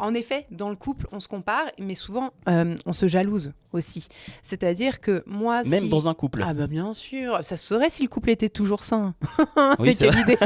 en effet, dans le couple, on se compare, mais souvent, on se jalouse aussi. C'est-à-dire que moi, Même dans un couple. Ah bah bien sûr, ça se saurait si le couple était toujours sain. Oui, Mais c'est quelle idée.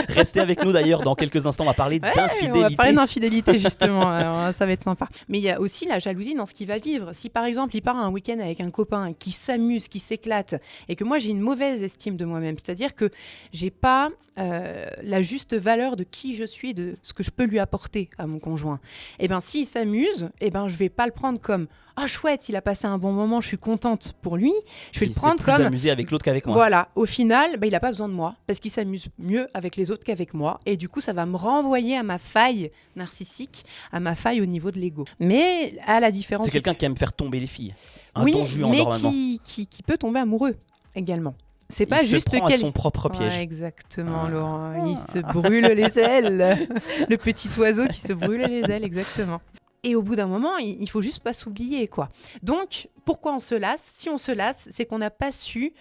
Restez avec nous d'ailleurs, dans quelques instants, on va parler d'infidélité. On va parler d'infidélité justement, alors, ça va être sympa. Mais il y a aussi la jalousie dans ce qu'il va vivre. Si par exemple, il part un week-end avec un copain qui s'amuse, qui s'éclate, et que moi, j'ai une mauvaise estime de moi-même, c'est-à-dire que j'ai pas la juste valeur de qui je suis, de ce que je peux lui apporter à mon conjoint. Et bien, s'il s'amuse, je vais pas le prendre comme « Ah, chouette, il a passé un bon moment, je suis contente pour lui ». Je vais le prendre Il s'est comme... plus amusé avec l'autre qu'avec moi. Voilà, au final, il n'a pas besoin de moi, parce qu'il s'amuse mieux avec les autres qu'avec moi. Et du coup, ça va me renvoyer à ma faille narcissique, à ma faille au niveau de l'ego. Mais à la différence... C'est quelqu'un qui aime faire tomber les filles. Un oui, don juan mais normalement. qui peut tomber amoureux également. C'est pas Il juste se prend à son propre piège. Ouais, exactement, Laurent. Il se brûle les ailes. Le petit oiseau qui se brûle les ailes, exactement. Et au bout d'un moment, il faut juste pas s'oublier, quoi. Donc, pourquoi on se lasse ? Si on se lasse, c'est qu'on n'a pas su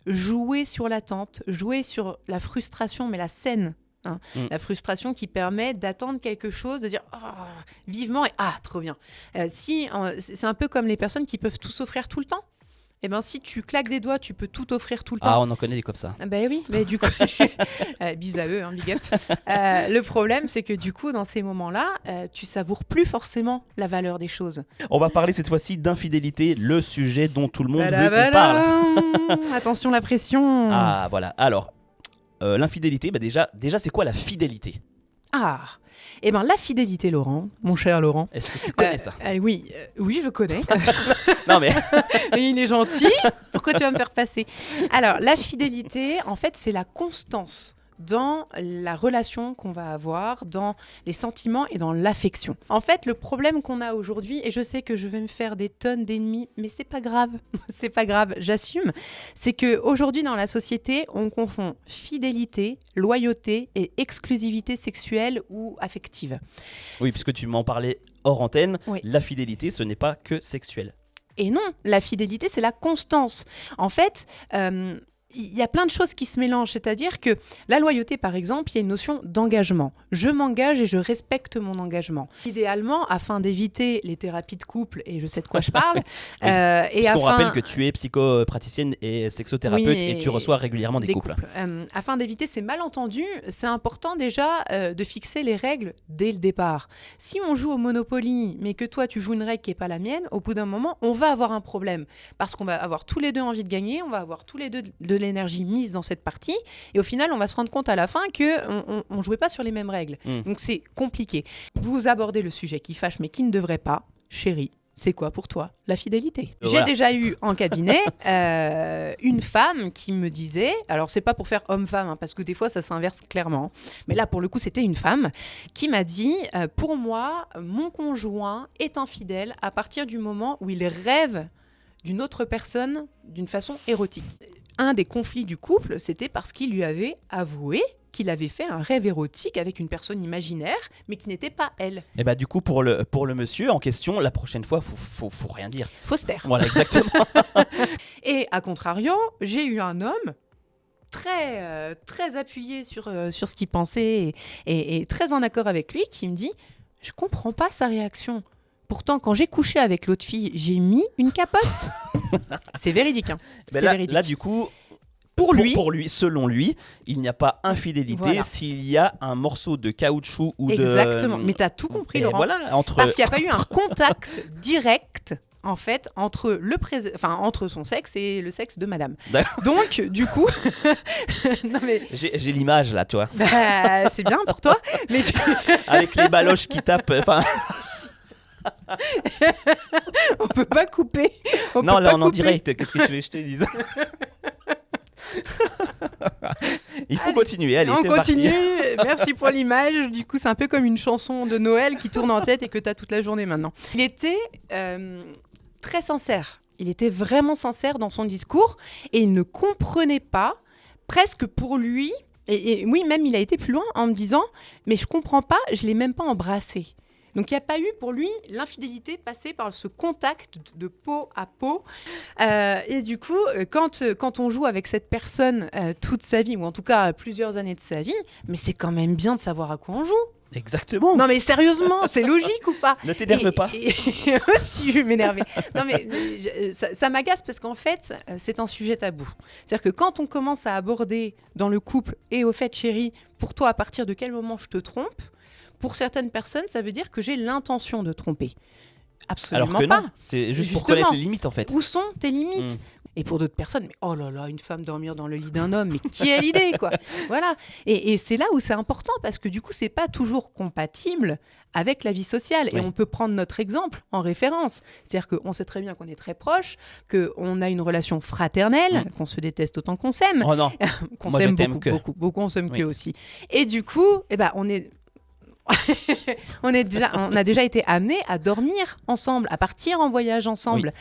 jouer sur l'attente, jouer sur la frustration, mais la saine. La frustration qui permet d'attendre quelque chose, de dire vivement et trop bien. C'est un peu comme les personnes qui peuvent tout s'offrir tout le temps. Eh ben, si tu claques des doigts, tu peux tout offrir tout le temps. Ah, on en connaît des comme ça. Ben oui, mais du coup, bis à eux, big up. Le problème, c'est que du coup, dans ces moments-là, tu savoures plus forcément la valeur des choses. On va parler cette fois-ci d'infidélité, le sujet dont tout le monde veut qu'on parle. Attention, la pression. Ah, voilà. Alors, l'infidélité, déjà, c'est quoi la fidélité ? La fidélité, Laurent, mon cher Laurent. Est-ce que tu connais ça ? Oui, je connais. Non mais... Il est gentil. Pourquoi tu vas me faire passer ? Alors, la fidélité, en fait, c'est la constance dans la relation qu'on va avoir, dans les sentiments et dans l'affection. En fait, le problème qu'on a aujourd'hui, et je sais que je vais me faire des tonnes d'ennemis, mais c'est pas grave, j'assume, c'est qu'aujourd'hui dans la société, on confond fidélité, loyauté et exclusivité sexuelle ou affective. Oui, puisque tu m'en parlais hors antenne, oui. La fidélité, ce n'est pas que sexuel. Et non, la fidélité, c'est la constance. En fait... il y a plein de choses qui se mélangent, c'est-à-dire que la loyauté, par exemple, il y a une notion d'engagement. Je m'engage et je respecte mon engagement. Idéalement, afin d'éviter les thérapies de couple, et je sais de quoi je parle. Parce qu'on rappelle que tu es psychopraticienne et sexothérapeute et tu reçois régulièrement des couples. Afin d'éviter ces malentendus, c'est important déjà de fixer les règles dès le départ. Si on joue au Monopoly, mais que toi tu joues une règle qui n'est pas la mienne, au bout d'un moment, on va avoir un problème. Parce qu'on va avoir tous les deux envie de gagner, on va avoir tous les deux de l'énergie mise dans cette partie et au final on va se rendre compte à la fin qu'on ne jouait pas sur les mêmes règles. Donc c'est compliqué. Vous abordez le sujet qui fâche mais qui ne devrait pas. Chérie, c'est quoi pour toi la fidélité ? J'ai déjà eu en cabinet une femme qui me disait, alors c'est pas pour faire homme-femme parce que des fois ça s'inverse clairement, mais là pour le coup c'était une femme qui m'a dit pour moi mon conjoint est infidèle à partir du moment où il rêve d'une autre personne d'une façon érotique. Un des conflits du couple, c'était parce qu'il lui avait avoué qu'il avait fait un rêve érotique avec une personne imaginaire, mais qui n'était pas elle. Et du coup, pour le monsieur en question, la prochaine fois, faut rien dire. Faut se taire. Voilà, exactement. Et à contrario, j'ai eu un homme très appuyé sur ce qu'il pensait et très en accord avec lui, qui me dit « Je comprends pas sa réaction. Pourtant, quand j'ai couché avec l'autre fille, j'ai mis une capote. » C'est véridique. Là, du coup, pour lui, selon lui, il n'y a pas infidélité s'il y a un morceau de caoutchouc ou Exactement. Mais tu as tout compris, Laurent. Voilà, parce qu'il n'y a pas eu un contact direct en fait, entre son sexe et le sexe de madame. Donc, du coup... non, mais... J'ai l'image, là, tu vois. C'est bien pour toi. Mais avec les baloches qui tapent... On peut pas couper. Non, là, on est en direct. Qu'est-ce que tu veux que je te dise ? Il faut continuer. Allez, c'est continue. Parti. Merci pour l'image. Du coup, c'est un peu comme une chanson de Noël qui tourne en tête et que tu as toute la journée maintenant. Il était très sincère. Il était vraiment sincère dans son discours et il ne comprenait pas, presque pour lui, et oui, même il a été plus loin en me disant « Mais je comprends pas, je l'ai même pas embrassé ». Donc, il n'y a pas eu pour lui l'infidélité passée par ce contact de peau à peau. Et du coup, quand on joue avec cette personne toute sa vie, ou en tout cas plusieurs années de sa vie, mais c'est quand même bien de savoir à quoi on joue. Exactement. Non mais sérieusement, c'est logique ou pas? Ne t'énerve pas. Si je vais m'énerver. Non mais ça m'agace parce qu'en fait, c'est un sujet tabou. C'est-à-dire que quand on commence à aborder dans le couple, et au fait chérie, pour toi à partir de quel moment je te trompe, pour certaines personnes, ça veut dire que j'ai l'intention de tromper. Absolument Alors que pas. non, c'est juste Justement, pour connaître les limites en fait. Où sont tes limites? Et pour d'autres personnes, mais oh là là, une femme dormir dans le lit d'un homme, mais qui a l'idée, quoi? Voilà. Et c'est là où c'est important parce que du coup, c'est pas toujours compatible avec la vie sociale. Oui. Et on peut prendre notre exemple en référence. C'est-à-dire qu'on sait très bien qu'on est très proches, qu'on a une relation fraternelle, qu'on se déteste autant qu'on s'aime, Oh non. qu'on Moi, s'aime je t'aime beaucoup, on s'aime Oui. que aussi. Et du coup, eh ben, on a déjà été amenés à dormir ensemble, à partir en voyage ensemble.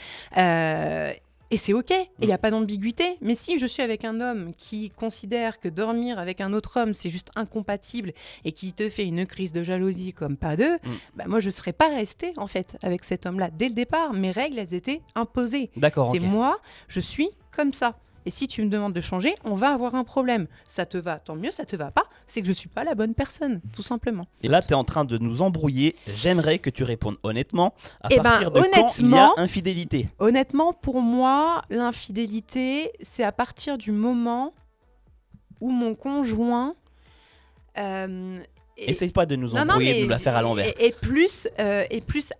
Et c'est OK, il n'y a pas d'ambiguïté. Mais si je suis avec un homme qui considère que dormir avec un autre homme, c'est juste incompatible et qui te fait une crise de jalousie comme pas deux, bah moi, je ne serais pas restée en fait avec cet homme-là. Dès le départ, mes règles, elles étaient imposées. D'accord, C'est ok. moi, je suis comme ça. Et si tu me demandes de changer, on va avoir un problème. Ça te va, tant mieux, ça te va pas, c'est que je suis pas la bonne personne, tout simplement. Et là, tu es en train de nous embrouiller. J'aimerais que tu répondes honnêtement. À Eh ben, partir de quand il y a honnêtement- infidélité? Honnêtement, pour moi, l'infidélité, c'est à partir du moment où mon conjoint Essaye pas de nous embrouiller, de nous la faire à l'envers. est plus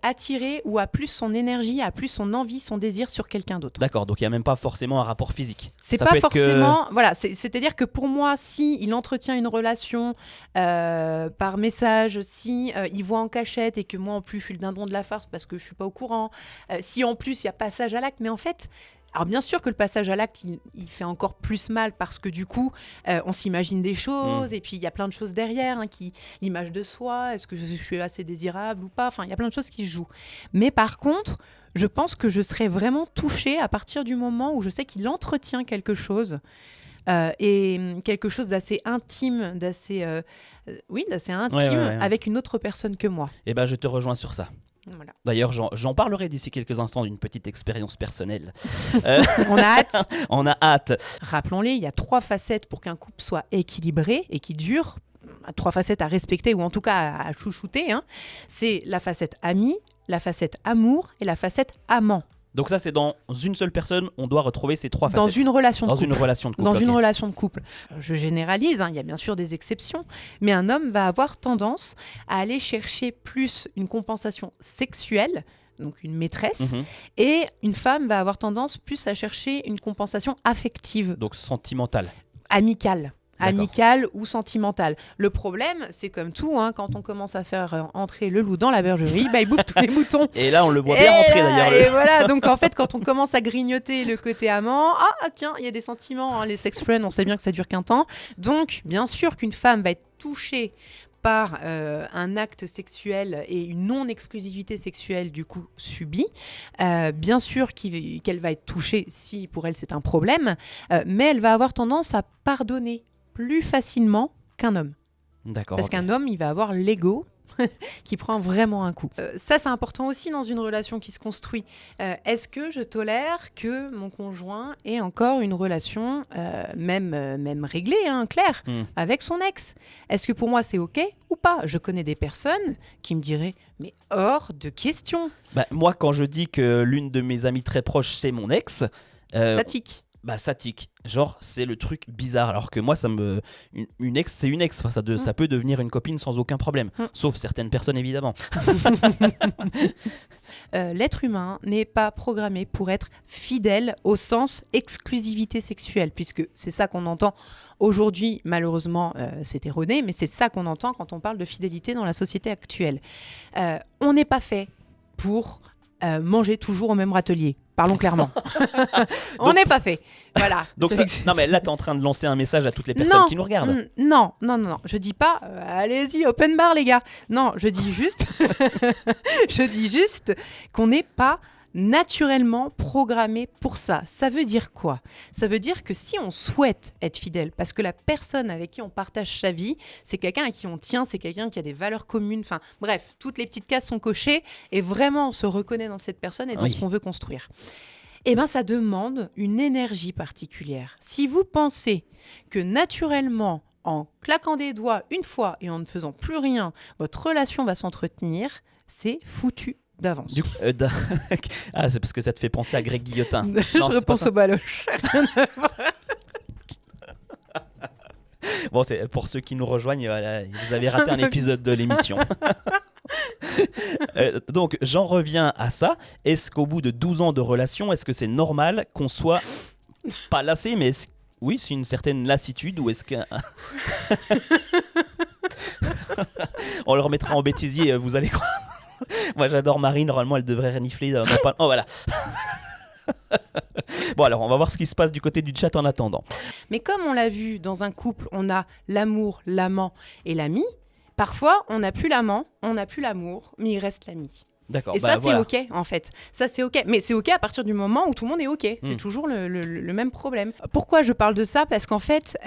attiré ou a plus son énergie, a plus son envie, son désir sur quelqu'un d'autre. D'accord, donc il n'y a même pas forcément un rapport physique. C'est Ça pas peut être que- forcément. Voilà, c'est-à-dire que pour moi, si il entretient une relation par message, si il voit en cachette et que moi en plus je suis le dindon de la farce parce que je suis pas au courant, si en plus il y a passage à l'acte, mais en fait. Alors bien sûr que le passage à l'acte, il fait encore plus mal parce que du coup, on s'imagine des choses et puis il y a plein de choses derrière, l'image de soi, est-ce que je suis assez désirable ou pas, enfin il y a plein de choses qui se jouent. Mais par contre, je pense que je serais vraiment touchée à partir du moment où je sais qu'il entretient quelque chose et quelque chose d'assez intime, d'assez intime Ouais. avec une autre personne que moi. Eh ben, je te rejoins sur ça. Voilà. D'ailleurs, j'en parlerai d'ici quelques instants d'une petite expérience personnelle. On a hâte. On a hâte. Rappelons-les, il y a 3 facettes pour qu'un couple soit équilibré et qui dure. 3 facettes à respecter ou en tout cas à chouchouter. C'est la facette ami, la facette amour et la facette amant. Donc ça, c'est dans une seule personne, on doit retrouver ces 3 facettes. Dans une relation de Dans couple. une relation de couple. Dans une ok. relation de couple. Je généralise, il y a bien sûr des exceptions, mais un homme va avoir tendance à aller chercher plus une compensation sexuelle, donc une maîtresse, Mhm. et une femme va avoir tendance plus à chercher une compensation affective, Donc sentimental. amicale. D'accord. Amicale ou sentimentale. Le problème, c'est comme tout, quand on commence à faire entrer le loup dans la bergerie, il bouffe tous les moutons. Et là, on le voit bien rentrer d'ailleurs. Et voilà, donc en fait, quand on commence à grignoter le côté amant, tiens, il y a des sentiments, les sex friends, on sait bien que ça dure qu'un temps. Donc, bien sûr qu'une femme va être touchée par un acte sexuel et une non-exclusivité sexuelle du coup subie. Bien sûr qu'elle va être touchée si pour elle c'est un problème, mais elle va avoir tendance à pardonner plus facilement qu'un homme. D'accord. Parce ok. qu'un homme, il va avoir l'ego qui prend vraiment un coup. Ça, c'est important aussi dans une relation qui se construit. Est-ce que je tolère que mon conjoint ait encore une relation, même réglée, claire, avec son ex? Est-ce que pour moi, c'est OK ou pas? Je connais des personnes qui me diraient, mais hors de question. Bah, moi, quand je dis que l'une de mes amies très proches, c'est mon ex, Ça tique. ça tique. Genre, c'est le truc bizarre. Alors que moi, une ex, c'est une ex. Enfin, ça peut devenir une copine sans aucun problème. Sauf certaines personnes, évidemment. L'être humain n'est pas programmé pour être fidèle au sens exclusivité sexuelle, puisque c'est ça qu'on entend aujourd'hui, malheureusement, c'est erroné, mais c'est ça qu'on entend quand on parle de fidélité dans la société actuelle. On n'est pas fait pour manger toujours au même râtelier. Parlons clairement. On n'est pas fait. Voilà. Donc non, mais là, tu es en train de lancer un message à toutes les personnes Non, qui nous regardent. Non. Je dis pas, allez-y, open bar, les gars. Non, je dis juste qu'on n'est pas naturellement programmé pour ça. Ça veut dire quoi? Ça veut dire que si on souhaite être fidèle, parce que la personne avec qui on partage sa vie, c'est quelqu'un à qui on tient, c'est quelqu'un qui a des valeurs communes, enfin bref, toutes les petites cases sont cochées et vraiment on se reconnaît dans cette personne et dans ce qu'on veut construire. Eh bien, ça demande une énergie particulière. Si vous pensez que naturellement, en claquant des doigts une fois et en ne faisant plus rien, votre relation va s'entretenir, c'est foutu d'avance. Du coup, ah, c'est parce que ça te fait penser à Greg Guillotin. Je repense au baloche. Bon, c'est pour ceux qui nous rejoignent, voilà, vous avez raté un épisode de l'émission. Donc, j'en reviens à ça. Est-ce qu'au bout de 12 ans de relation, est-ce que c'est normal qu'on soit pas lassé, mais oui, c'est une certaine lassitude, ou est-ce que... On le remettra en bêtisier, vous allez croire. Moi, j'adore Marie, normalement, elle devrait renifler dans pas... Oh, voilà. Bon, alors, on va voir ce qui se passe du côté du chat en attendant. Mais comme on l'a vu, dans un couple, on a l'amour, l'amant et l'ami. Parfois, on n'a plus l'amant, on n'a plus l'amour, mais il reste l'ami. D'accord. Et ça, c'est OK, en fait. Ça, c'est OK. Mais c'est OK à partir du moment où tout le monde est OK. C'est toujours le même problème. Pourquoi je parle de ça ? Parce qu'en fait,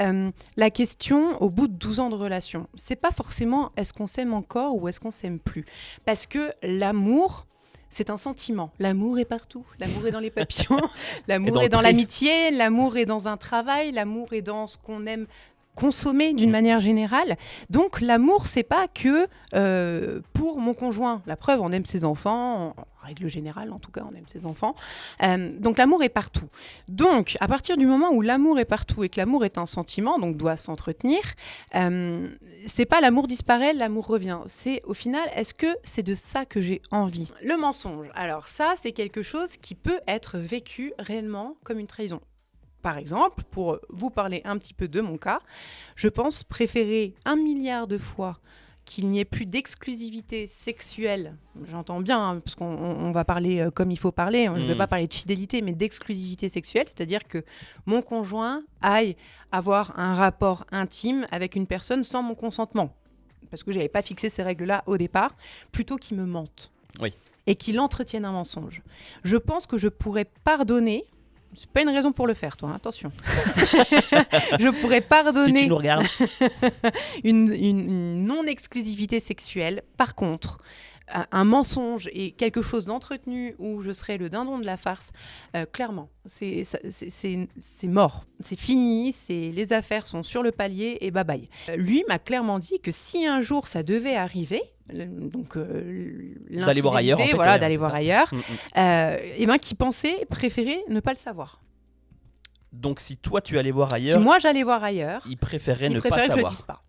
la question, au bout de 12 ans de relation, c'est pas forcément est-ce qu'on s'aime encore ou est-ce qu'on s'aime plus. Parce que l'amour... c'est un sentiment. L'amour est partout. L'amour est dans les papillons. L'amour est dans l'amitié. L'amour est dans un travail. L'amour est dans ce qu'on aime consommer d'une manière générale. Donc l'amour, c'est pas que pour mon conjoint. La preuve, on aime ses enfants. En règle générale, en tout cas, on aime ses enfants. Donc l'amour est partout. Donc à partir du moment où l'amour est partout et que l'amour est un sentiment, donc doit s'entretenir, c'est pas l'amour disparaît, l'amour revient. C'est au final, est-ce que c'est de ça que j'ai envie ? Le mensonge. Alors ça, c'est quelque chose qui peut être vécu réellement comme une trahison. Par exemple, pour vous parler un petit peu de mon cas, je pense préférer 1 milliard de fois qu'il n'y ait plus d'exclusivité sexuelle. J'entends bien, hein, parce qu'on va parler comme il faut parler. Je ne vais pas parler de fidélité, mais d'exclusivité sexuelle. C'est-à-dire que mon conjoint aille avoir un rapport intime avec une personne sans mon consentement. Parce que je n'avais pas fixé ces règles-là au départ. Plutôt qu'il me mente. Oui. Et qu'il entretienne un mensonge. Je pense que je pourrais pardonner... C'est pas une raison pour le faire, toi, hein, attention. Je pourrais pardonner si tu nous regardes. une non-exclusivité sexuelle. Par contre, un mensonge et quelque chose d'entretenu où je serais le dindon de la farce, clairement, c'est mort. C'est fini, les affaires sont sur le palier et bye-bye. Lui m'a clairement dit que si un jour ça devait arriver, donc d'aller voir ailleurs, en fait, voilà, ouais, d'aller voir ailleurs, et ben qui préférait ne pas le savoir. Donc si toi tu allais voir ailleurs, si moi j'allais voir ailleurs, il préférait ne pas que je savoir. le dise pas.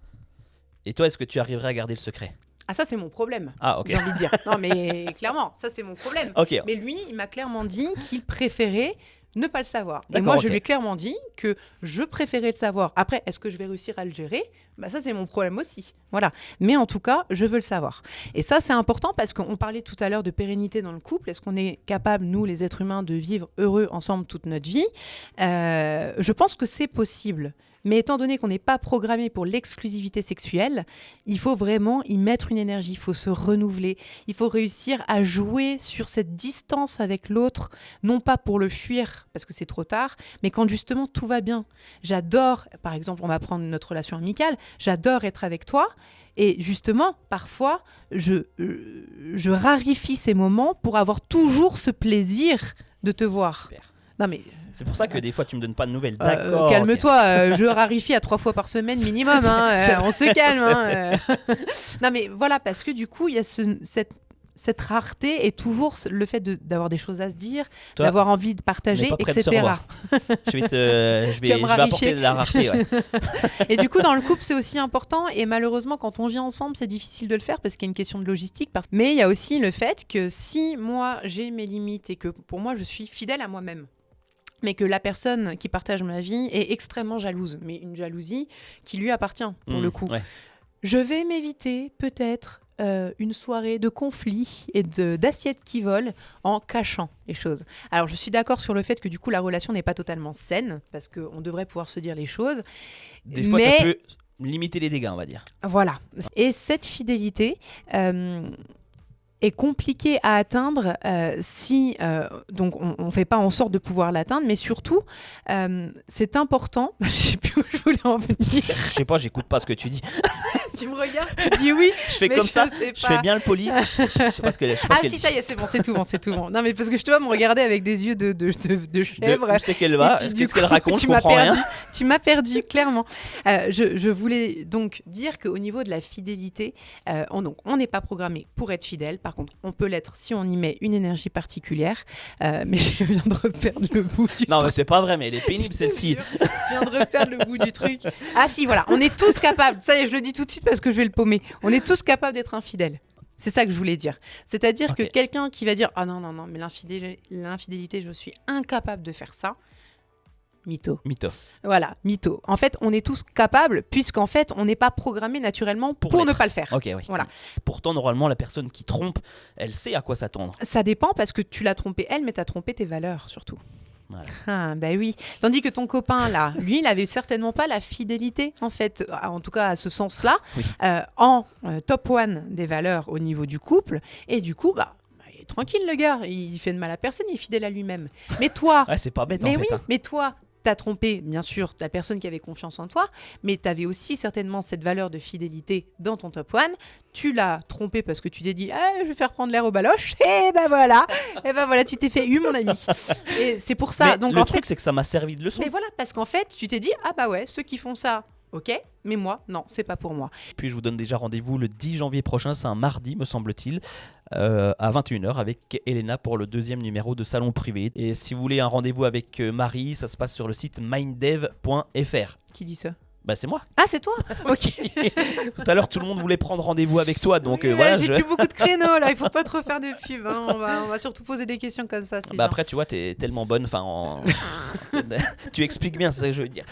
Et toi, est-ce que tu arriverais à garder le secret ? Ah, ça c'est mon problème. Ah, ok. J'ai envie de dire. Non mais clairement, ça c'est mon problème. Okay. Mais lui, il m'a clairement dit qu'il préférait ne pas le savoir. Et D'accord, moi, ok. je lui ai clairement dit que je préférais le savoir. Après, est-ce que je vais réussir à le gérer ? Bah, ça, c'est mon problème aussi. Voilà. Mais en tout cas, je veux le savoir. Et ça, c'est important parce qu'on parlait tout à l'heure de pérennité dans le couple. Est-ce qu'on est capable, nous, les êtres humains, de vivre heureux ensemble toute notre vie ? Je pense que c'est possible. Mais étant donné qu'on n'est pas programmé pour l'exclusivité sexuelle, il faut vraiment y mettre une énergie, il faut se renouveler, il faut réussir à jouer sur cette distance avec l'autre, non pas pour le fuir, parce que c'est trop tard, mais quand justement tout va bien. J'adore, par exemple, on va prendre notre relation amicale, j'adore être avec toi, et justement, parfois, je raréfie ces moments pour avoir toujours ce plaisir de te voir. Super. Non mais... C'est pour ça que des fois tu me donnes pas de nouvelles. D'accord. Calme-toi, je raréfie à 3 fois par semaine minimum. Hein, on se calme. Non mais voilà, parce que du coup, il y a cette rareté et toujours le fait d'avoir des choses à se dire, toi, d'avoir envie de partager, etc. Je vais apporter de la rareté. Ouais. Et du coup, dans le couple, c'est aussi important. Et malheureusement, quand on vit ensemble, c'est difficile de le faire parce qu'il y a une question de logistique. Mais il y a aussi le fait que si moi, j'ai mes limites et que pour moi, je suis fidèle à moi-même, mais que la personne qui partage ma vie est extrêmement jalouse, mais une jalousie qui lui appartient pour le coup. Ouais. Je vais m'éviter peut-être une soirée de conflit et d'assiettes qui volent en cachant les choses. Alors je suis d'accord sur le fait que du coup la relation n'est pas totalement saine, parce qu'on devrait pouvoir se dire les choses. Des fois ça peut limiter les dégâts, on va dire. Voilà. Et cette fidélité... est compliqué à atteindre si donc on ne fait pas en sorte de pouvoir l'atteindre, mais surtout c'est important. Je sais plus où je voulais en venir. Je sais pas, j'écoute pas ce que tu dis. Tu me regardes, tu dis oui. Je fais mais comme je ça, sais je pas. fais bien le poli. Je sais pas ce qu'elle Ah qu'elle si, dit. ça y est, c'est bon, c'est tout bon, c'est tout bon. Non, mais parce que je te vois me regarder avec des yeux de chèvre. Où c'est qu'elle va? Et puis, Qu'est-ce du qu'elle coup, raconte? Je tu m'as comprends rien. perdu. Tu m'as perdu, clairement. Je voulais donc dire qu'au niveau de la fidélité, on n'est pas programmé pour être fidèle. Par contre, on peut l'être si on y met une énergie particulière. Mais je viens de reperdre le bout du Non, mais truc. c'est pas vrai, mais elle est pénible Je te celle-ci. jure, je viens de reperdre le bout du truc. Ah si, voilà, on est tous capables. Ça y est, je le dis tout de suite parce que je vais le paumer. On est tous capables d'être infidèles. C'est ça que je voulais dire. C'est-à-dire que Ok. quelqu'un qui va dire « Ah non, non, non, mais l'infidélité, je suis incapable de faire ça », mytho. Mytho. Voilà, mytho. En fait, on est tous capables puisqu'en fait, on n'est pas programmé naturellement pour ne l'être. pas le faire. Ok, oui. Voilà. Pourtant, normalement, la personne qui trompe, elle sait à quoi s'attendre. Ça dépend parce que tu l'as trompé elle, mais tu as trompé tes valeurs surtout. Voilà. Ah, bah oui. Tandis que ton copain, là, lui, il avait certainement pas la fidélité, en fait, en tout cas à ce sens-là, Oui. en top one des valeurs au niveau du couple. Et du coup, il est tranquille, le gars. Il fait de mal à personne, il est fidèle à lui-même. Mais toi, Ouais, c'est pas bête mais en oui, fait. Hein. mais toi, t'as trompé, bien sûr, la personne qui avait confiance en toi, mais t'avais aussi certainement cette valeur de fidélité dans ton top one. Tu l'as trompé parce que tu t'es dit, je vais faire prendre l'air aux baloches. Et ben voilà, tu t'es fait mon ami. Et c'est pour ça. Mais Donc le en truc, fait, c'est que ça m'a servi de leçon. mais voilà, parce qu'en fait, tu t'es dit, ah bah ouais, ceux qui font ça, ok, mais moi, non, c'est pas pour moi. Puis je vous donne déjà rendez-vous le 10 janvier prochain, c'est un mardi, me semble-t-il, à 21h avec Elena pour le 2e numéro de Salon Privé. Et si vous voulez un rendez-vous avec Marie, ça se passe sur le site minddev.fr. Qui dit ça? Bah c'est moi. Ah, c'est toi? Ok. Tout à l'heure, tout le monde voulait prendre rendez-vous avec toi, donc Oui, voilà. j'ai je- plus beaucoup de créneaux là, il faut pas trop faire de pub. Hein. On va surtout poser des questions comme ça. C'est Bah bien. après, tu vois, t'es tellement bonne, enfin, tu expliques bien, c'est ça que je veux dire.